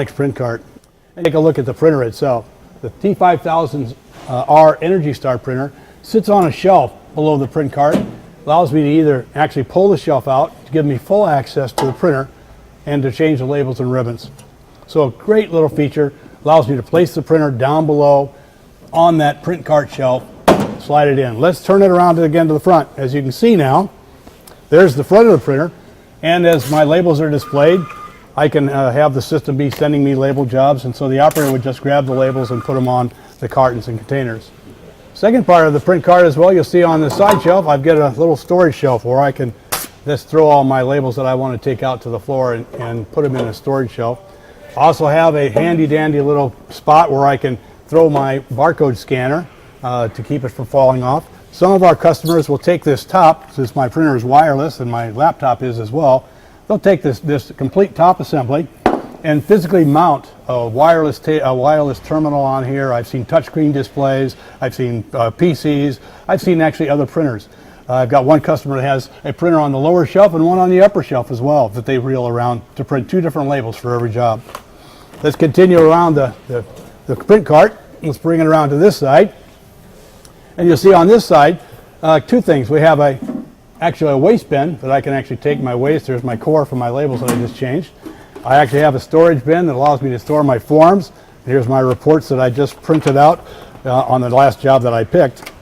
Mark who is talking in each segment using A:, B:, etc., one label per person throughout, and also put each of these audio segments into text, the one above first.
A: Next PrintCart. Take a look at the printer itself. The T5000R Energy Star printer sits on a shelf below the PrintCart. Allows me to either actually pull the shelf out to give me full access to the printer and to change the labels and ribbons. So a great little feature. Allows me to place the printer down below on that PrintCart shelf, slide it in. Let's turn it around again to the front. As you can see now, there's the front of the printer, and as my labels are displayed, I can have the system be sending me label jobs, and so the operator would just grab the labels and put them on the cartons and containers. Second part of the print cart as well, you'll see on the side shelf, I've got a little storage shelf where I can just throw all my labels that I want to take out to the floor and put them in a storage shelf. Also have a handy dandy little spot where I can throw my barcode scanner to keep it from falling off. Some of our customers will take this top, since my printer is wireless and my laptop is as well. They'll take this complete top assembly and physically mount a wireless terminal on here. I've seen touchscreen displays, I've seen PCs, I've seen actually other printers. I've got one customer that has a printer on the lower shelf and one on the upper shelf as well that they reel around to print two different labels for every job. Let's continue around the print cart. Let's bring it around to this side. And you'll see on this side two things. We have actually a waste bin that I can actually take my waste. There's my core for my labels that I just changed. I actually have a storage bin that allows me to store my forms. Here's my reports that I just printed out on the last job that I picked.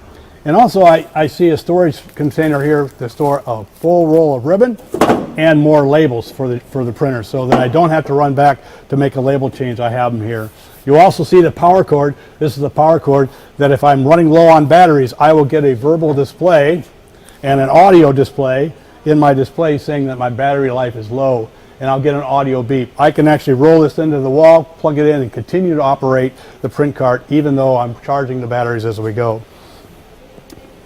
A: And also I see a storage container here to store a full roll of ribbon and more labels for the printer, so that I don't have to run back to make a label change. I have them here. You also see the power cord. This is the power cord that if I'm running low on batteries, I will get a verbal display and an audio display in my display saying that my battery life is low, and I'll get an audio beep. I can actually roll this into the wall, plug it in, and continue to operate the print cart even though I'm charging the batteries as we go.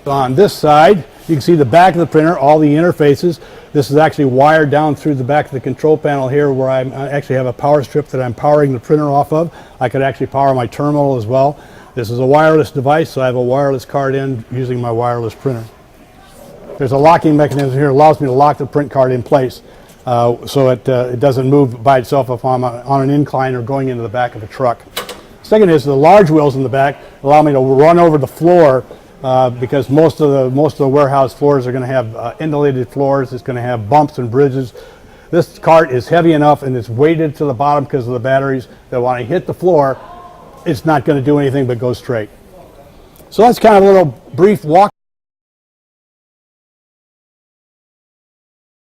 A: On this side, you can see the back of the printer, all the interfaces. This is actually wired down through the back of the control panel here, where I actually have a power strip that I'm powering the printer off of. I could actually power my terminal as well. This is a wireless device, so I have a wireless card in using my wireless printer. There's a locking mechanism here that allows me to lock the print cart in place so it doesn't move by itself if I'm on an incline or going into the back of a truck. Second is the large wheels in the back allow me to run over the floor because most of the warehouse floors are going to have indulated floors. It's going to have bumps and bridges. This cart is heavy enough and it's weighted to the bottom because of the batteries that when I hit the floor, it's not going to do anything but go straight. So that's kind of a little brief walk